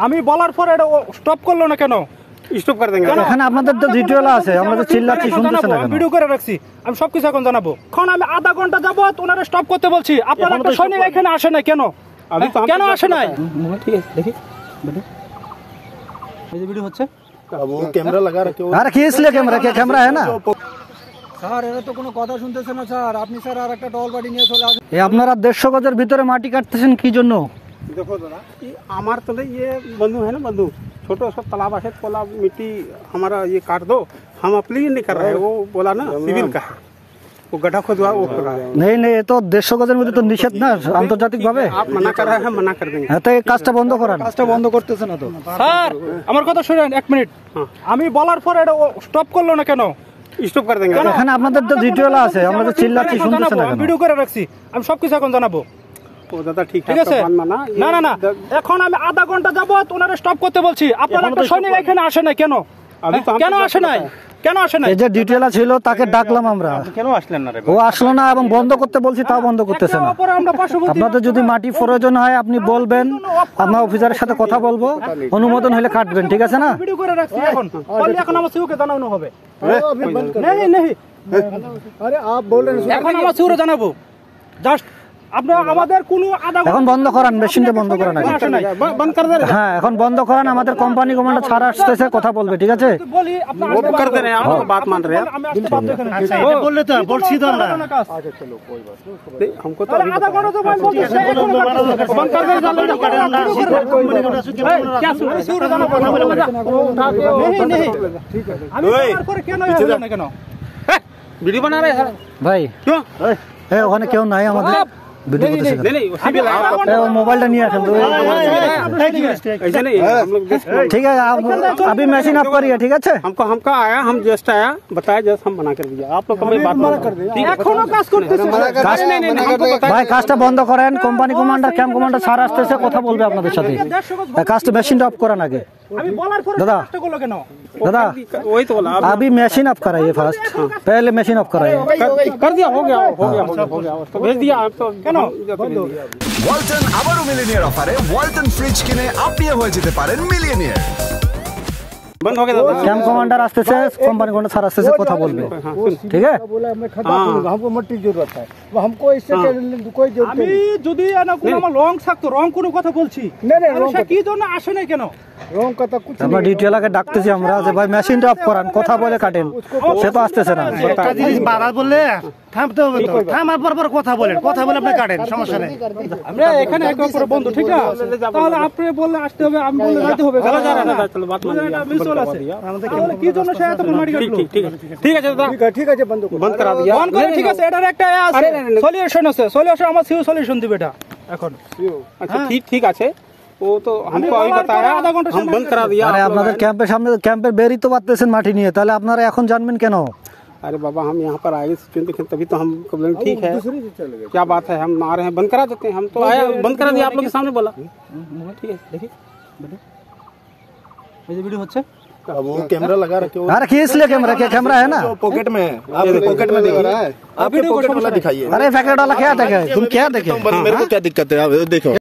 আমি বলার পরে এটা স্টপ করলো না কেন? স্টপ করে দেंगे। এখানে আপনাদের তো ভিডিও আছে, আমরা তো চিল্লাচ্ছি শুনতেছেন না কেন? ভিডিও করে রাখছি, আমি সবকিছু এখন জানাবো। এখন আমি আধা ঘন্টা যাবত ওনারে স্টপ করতে বলছি, আপনারা একটা সৈনিক এখানে আসে না কেন? কেন আসে নাই? ঠিক আছে, দেখি এই যে ভিডিও হচ্ছে। अब वो कैमरा लगा रखे हो। अरे किस लिए कैमरा, क्या कैमरा है ना? স্যার এরা তো কোনো কথা শুনতেছে না স্যার। আপনি স্যার আর একটা টল বাড়ি নিয়ে চলে আসেন। এই আপনারা 150 গজের ভিতরে মাটি কাটতেছেন কি জন্য? देखो दादा, हमारे तो नहीं, ये बंधु है ना, बंधु छोटा सा तालाब है, तालाब मिट्टी हमारा ये काट दो, हम अपनी नहीं कर रहे हैं। वो बोला ना सिविल का है, वो गड्ढा खोदवा वो कर रहा है। नहीं नहीं, ये तो 150 গজের মধ্যে তো নিষেধ না আন্তর্জাতিক ভাবে। आप मना कर रहे हैं, मना कर देंगे। হ্যাঁ, তো এই কাজটা বন্ধ করান। কাজটা বন্ধ করতেছে না তো স্যার আমার কথা শুনেন 1 মিনিট। আমি বলার পরে এটা স্টপ করলো না কেন? स्टॉप कर देंगे। এখানে আপনাদের তো ভিডিও আছে, আমরা তো চিল্লাচ্ছি শুনতেছেন না কেন? ভিডিও করে রাখছি, আমি সবকিছু এখন জানাবো। वो दादा ठीक है, ঠিক আছে? तो माना না না না, এখন আমি আধা ঘন্টা যাবত ওনারে স্টপ করতে বলছি, আপনারা একটা সৈনিক এখানে আসে না কেন? কেন আসে নাই? কেন আসে নাই? এই যে ডিটেইলা ছিল তাকে ডাকলাম আমরা, কেন আসলেন না রে? ও আসলো না এবং বন্ধ করতে বলছি তাও বন্ধ করতেছে না। অপরে আমরা পার্শ্ববর্তী আপনাদের যদি মাটি প্রয়োজন হয় আপনি বলবেন, আমরা অফিসারের সাথে কথা বলবো, অনুমোদন হলে কাটবেন, ঠিক আছে না? ভিডিও করে রাখছি, এখন পারলে এখন আমার সিওকে জানানো হবে। नहीं नहीं, আরে আপ বল रहे हैं এখন আমার সিওরে জানাবো। জাস্ট আপনারা আমাদের কোনো আধা এখন বন্ধ করান, মেশিনটা বন্ধ করান আগে। बंद कर दे रहे হ্যাঁ এখন বন্ধ করান, আমাদের কোম্পানি কমান্ডার ছাড়া আসতেছে, কথা বলবে, ঠিক আছে? বলি আপনারা वो कर दे रहे हैं, आप लोग बात मान रहे हैं। আমি আসতে বাধ্য এখানে। वो बोल लेते हैं, बोल सीधा ना। আচ্ছা चलो कोई बात नहीं, हमको तो তাহলে আধা ঘন্টা তো বন্ধ করতে बंद कर दे क्या सुन সিওরে জানাবো না বলে नहीं नहीं, ठीक है। আমি বলার পরে কেন আসলো না কেন? वीडियो बना रहे हैं ভাই क्यों? এ ওখানে কেউ নাই আমাদের ভিডিও করতেছে। नहीं नहीं, सिविल এ ও মোবাইলটা নিয়ে আসেন তো। ऐसे नहीं, हम लोग ঠিক আছে, आप अभी मशीन ऑफ करिए, ठीक है? हमको आया, हम जस्ट आया, बताया जस्ट हम मना कर दिया। आप लोग हमें बात मना कर दिया। এখনো কাজ করতেছে। ভাই কাজটা বন্ধ করেন, কোম্পানি কমান্ডার ক্যাম্প কমান্ডার ছাড়া আসতেছে, কথা বলবে আপনাদের সাথে। কাজটা মেশিনটা অফ করান আগে। আমি বলার পরে দাদা। কাজটা করলো কেন? दादा वही तो बोला, अभी मशीन ऑफ कराइए फर्स्ट, पहले मशीन ऑफ कराइए। कर दिया, हो गया हो गया हो गया, तो भेज दिया आप तो কেন? ওয়ালটন আবারও মিলিয়নিয়ার অফারে ওয়ালটন ফ্রিজ কিনে আপনিও হয়ে যেতে পারেন মিলিয়নিয়ার। बंद हो गया दादा। कैंप कमांडर আসতেছে, কোম্পানি কমান্ডার ছাড়া আসতেছে, কথা বলবে, ঠিক আছে? बोला मैं खड्डा करूंगा, हमको मट्टी की जरूरत है, वो हमको इससे कोई जरूरत আমি नहीं। যদি না কোনো আমার রং থাকতো, রং কোনো কথা বলছি नहीं नहीं, তাহলে সে কি জন্য আসে না কেন? रोंग का तो कुछ আমরা ডিটেইল আগে ডাকতেছি আমরা যে ভাই মেশিনটা অফ করান, কথা বলে কাটেন, সে তো আসতেছে না। একটা জিনিস বারবার বললে থামতে হবে তো, থামার পর কথা বলেন, কথা বলে আপনি কাটেন, সমস্যা নেই। আমরা এখানে একে অপরের বন্ধু, ঠিক না? তাহলে আপনি বললে আসতে হবে, আমি বললে যাইতে হবে। चलो जा रहा है, चलो बात मान लिया। মিসল আছে। তাহলে কি জন্য সে এত মারি কাটলো? ठीक है दादा, ठीक है बंद बंद करा दिया। বন্ধ করে, ঠিক আছে, এটার একটা আছে সলিউশন আছে, সলিউশন আমার সিও সলিউশন দিবে এটা এখন। अच्छा ठीक ठीक আছে, वो तो हमको अभी बताया, हम बंद करा दिया। আরে আপনাদের ক্যাম্পের সামনে, ক্যাম্পের বেরই তো পারতেছেন মাটি নিয়ে, তাহলে আপনারা এখন জানবেন কেন? अरे बाबा, हम यहाँ पर आए तभी तो हम बोले ठीक है, क्या बात है, हम आ रहे हैं, बंद करा देते हैं। हम तो आया, बंद करा दिया, आप लोग के सामने बोला। ठीक है, देखिए এই যে ভিডিও হচ্ছে। अब वो कैमरा लगा रखे हो। अरे किस लिए कैमरा, क्या कैमरा है ना? पॉकेट में है, आपके पॉकेट में दिख रहा है, आपके पॉकेट वाला दिखाइए। अरे पैकेट वाला क्या देखे, तुम क्या देखे? मेरे को क्या दिक्कत है, आप देखो।